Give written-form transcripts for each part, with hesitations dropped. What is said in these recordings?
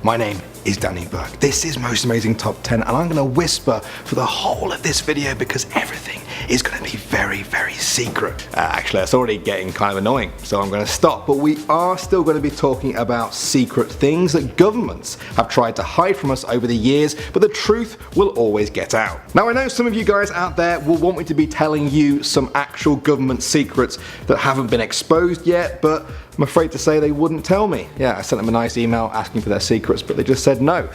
My name is Danny Burke. This is Most Amazing Top 10 and I'm going to whisper for the whole of this video because everything is going to be very, very secret. Actually, that's already getting kind of annoying, so I'm going to stop. But we are still going to be talking about secret things that governments have tried to hide from us over the years, but the truth will always get out. Now, I know some of you guys out there will want me to be telling you some actual government secrets that haven't been exposed yet, but I'm afraid to say they wouldn't tell me. Yeah, I sent them a nice email asking for their secrets, but they just said no.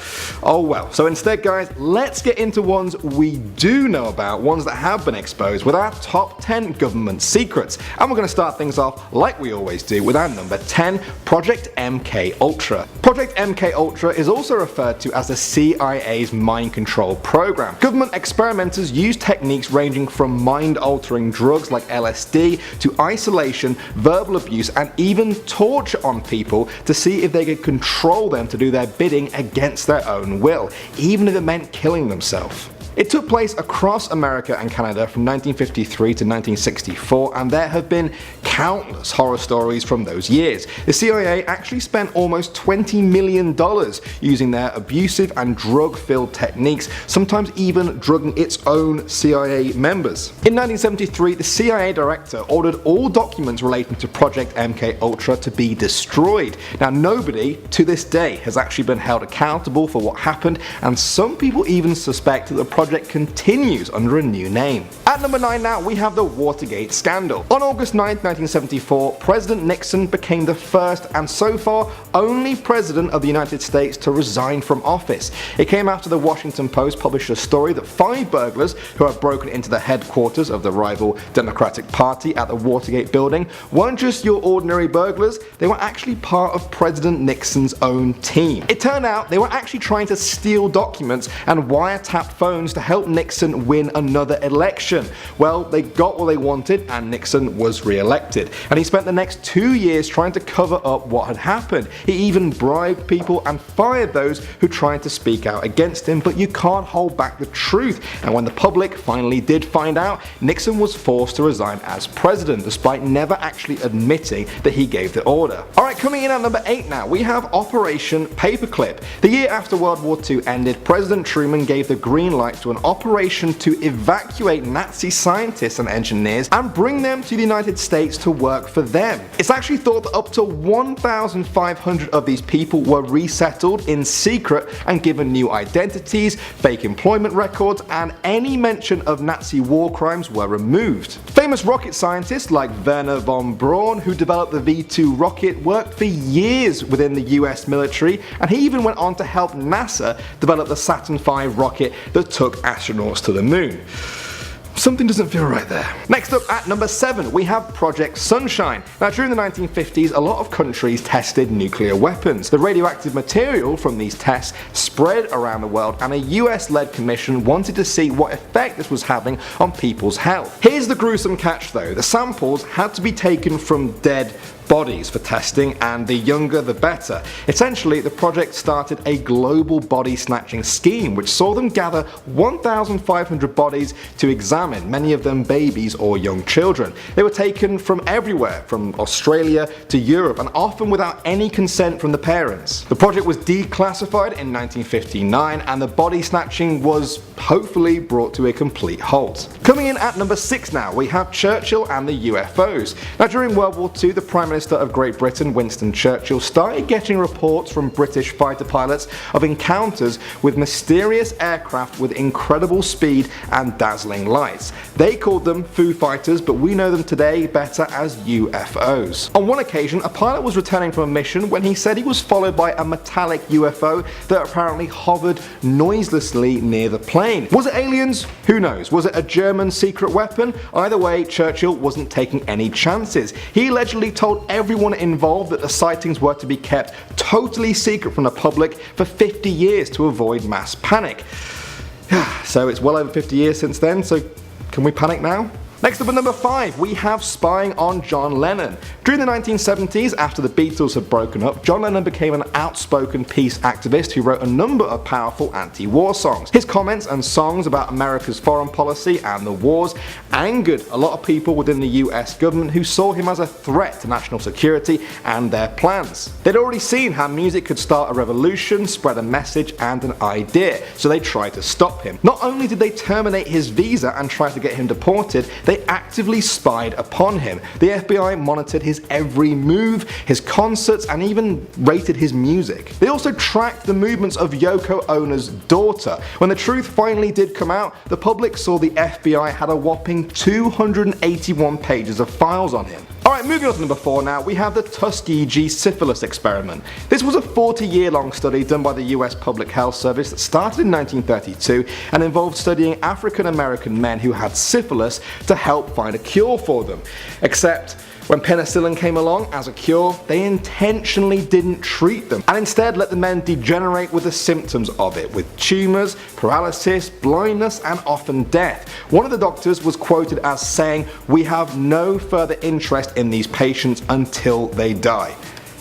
Oh well. So instead, guys, let's get into ones we do know about, ones that have been exposed, with our top 10 government secrets. And we're going to start things off like we always do with our number 10, Project MK Ultra. Project MK Ultra is also referred to as the CIA's mind control program. Government experimenters used techniques ranging from mind-altering drugs like LSD to isolation, verbal abuse, and even torture on people to see if they could control them to do their bidding against their own will, even if it meant killing themselves. It took place across America and Canada from 1953 to 1964, and there have been countless horror stories from those years. The CIA actually spent almost $20 million using their abusive and drug-filled techniques, sometimes even drugging its own CIA members. In 1973, the CIA director ordered all documents relating to Project MK Ultra to be destroyed. Now, nobody to this day has actually been held accountable for what happened, and some people even suspect that the project continues under a new name. At number 9 now, we have the Watergate scandal. On August 9, 1974, President Nixon became the first and so far only president of the United States to resign from office. It came after the Washington Post published a story that 5 burglars who had broken into the headquarters of the rival Democratic Party at the Watergate building weren't just your ordinary burglars, they were actually part of President Nixon's own team. It turned out they were actually trying to steal documents and wiretap phones to help Nixon win another election. Well, they got what they wanted and Nixon was re-elected. And he spent the next 2 years trying to cover up what had happened. He even bribed people and fired those who tried to speak out against him, but you can't hold back the truth. And when the public finally did find out, Nixon was forced to resign as president, despite never actually admitting that he gave the order. Alright, coming in at number 8 now, we have Operation Paperclip. The year after World War II ended, President Truman gave the green light to an operation to evacuate Nazi scientists and engineers and bring them to the United States to work for them. It's actually thought that up to 1,500 of these people were resettled in secret and given new identities, fake employment records, and any mention of Nazi war crimes were removed. Famous rocket scientists like Wernher von Braun, who developed the V-2 rocket, worked for years within the US military, and he even went on to help NASA develop the Saturn V rocket that took astronauts to the moon. Something doesn't feel right there. Next up at number 7, we have Project Sunshine. Now, during the 1950s, a lot of countries tested nuclear weapons. The radioactive material from these tests spread around the world, and a US-led commission wanted to see what effect this was having on people's health. Here's the gruesome catch though, the samples had to be taken from dead bodies for testing, and the younger the better. Essentially, the project started a global body snatching scheme which saw them gather 1,500 bodies to examine, many of them babies or young children. They were taken from everywhere, from Australia to Europe, and often without any consent from the parents. The project was declassified in 1959 and the body snatching was hopefully brought to a complete halt. Coming in at number 6 now, we have Churchill and the UFOs. Now, during World War II, the Prime Minister of Great Britain, Winston Churchill, started getting reports from British fighter pilots of encounters with mysterious aircraft with incredible speed and dazzling lights. They called them Foo Fighters, but we know them today better as UFOs. On one occasion, a pilot was returning from a mission when he said he was followed by a metallic UFO that apparently hovered noiselessly near the plane. Was it aliens? Who knows? Was it a German secret weapon? Either way, Churchill wasn't taking any chances. He allegedly told everyone involved that the sightings were to be kept totally secret from the public for 50 years to avoid mass panic. So it's well over 50 years since then, so can we panic now? Next up at number 5, we have spying on John Lennon. During the 1970s, after the Beatles had broken up, John Lennon became an outspoken peace activist who wrote a number of powerful anti-war songs. His comments and songs about America's foreign policy and the wars angered a lot of people within the US government who saw him as a threat to national security and their plans. They'd already seen how music could start a revolution, spread a message and an idea, so they tried to stop him. Not only did they terminate his visa and try to get him deported, they actively spied upon him. The FBI monitored his every move, his concerts, and even rated his music. They also tracked the movements of Yoko Ono's daughter. When the truth finally did come out, the public saw the FBI had a whopping 281 pages of files on him. Alright, moving on to number 4 now, we have the Tuskegee syphilis experiment. This was a 40-year-long study done by the US Public Health Service that started in 1932 and involved studying African American men who had syphilis to help find a cure for them. Except when penicillin came along as a cure, they intentionally didn't treat them and instead let the men degenerate with the symptoms of it, with tumours, paralysis, blindness and often death. One of the doctors was quoted as saying, "We have no further interest in these patients until they die."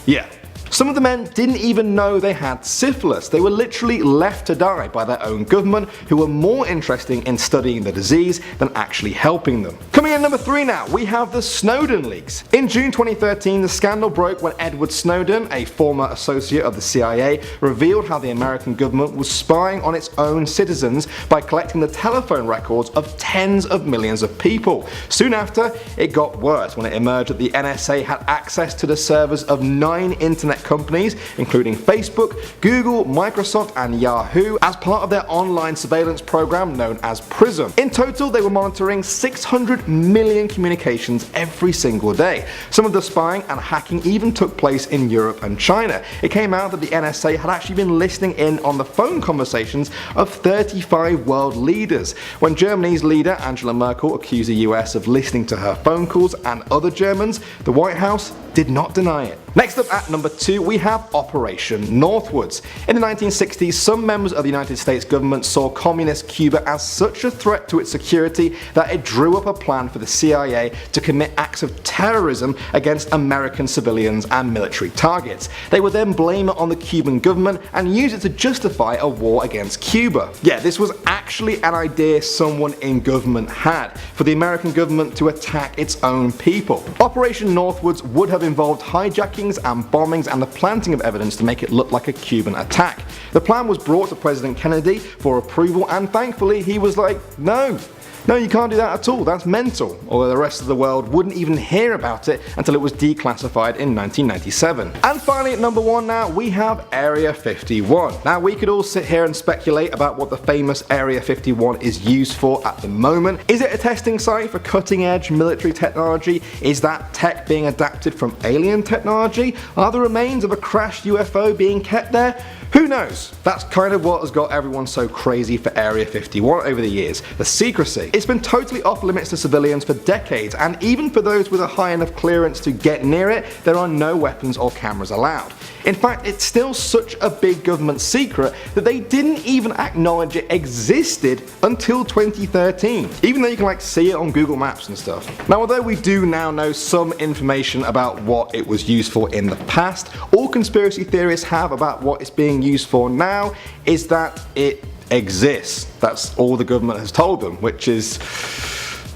Yeah. Some of the men didn't even know they had syphilis. They were literally left to die by their own government, who were more interested in studying the disease than actually helping them. Coming in number 3 now, we have the Snowden leaks. In June 2013, the scandal broke when Edward Snowden, a former associate of the CIA, revealed how the American government was spying on its own citizens by collecting the telephone records of tens of millions of people. Soon after, it got worse when it emerged that the NSA had access to the servers of 9 internet companies, including Facebook, Google, Microsoft and Yahoo, as part of their online surveillance program known as PRISM. In total, they were monitoring 600 million communications every single day. Some of the spying and hacking even took place in Europe and China. It came out that the NSA had actually been listening in on the phone conversations of 35 world leaders. When Germany's leader Angela Merkel accused the US of listening to her phone calls and other Germans, the White House did not deny it. Next up at number 2, we have Operation Northwoods. In the 1960s, some members of the United States government saw communist Cuba as such a threat to its security that it drew up a plan for the CIA to commit acts of terrorism against American civilians and military targets. They would then blame it on the Cuban government and use it to justify a war against Cuba. Yeah, this was actually an idea someone in government had, for the American government to attack its own people. Operation Northwoods would have involved hijackings and bombings and the planting of evidence to make it look like a Cuban attack. The plan was brought to President Kennedy for approval and thankfully he was like, no, you can't do that at all, that's mental, although the rest of the world wouldn't even hear about it until it was declassified in 1997. And finally at number 1 now, we have Area 51. Now we could all sit here and speculate about what the famous Area 51 is used for at the moment. Is it a testing site for cutting edge military technology? Is that tech being adapted from alien technology? Are the remains of a crashed UFO being kept there? Who knows? That's kind of what has got everyone so crazy for Area 51 over the years, the secrecy. It's been totally off limits to civilians for decades, and even for those with a high enough clearance to get near it, there are no weapons or cameras allowed. In fact, it's still such a big government secret that they didn't even acknowledge it existed until 2013, even though you can see it on Google Maps and stuff. Now, although we do now know some information about what it was used for in the past, all conspiracy theorists have about what it's being used for now is that it exists. That's all the government has told them, which is,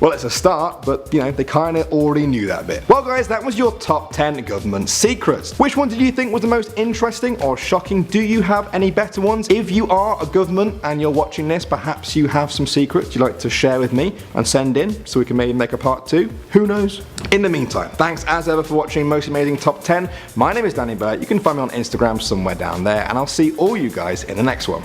well, it's a start, but they kind of already knew that bit. Well guys, that was your top 10 government secrets. Which one did you think was the most interesting or shocking? Do you have any better ones? If you are a government and you're watching this, perhaps you have some secrets you'd like to share with me and send in so we can maybe make a part 2. Who knows? In the meantime, thanks as ever for watching Most Amazing Top 10. My name is Danny Burt. You can find me on Instagram somewhere down there, and I'll see all you guys in the next one.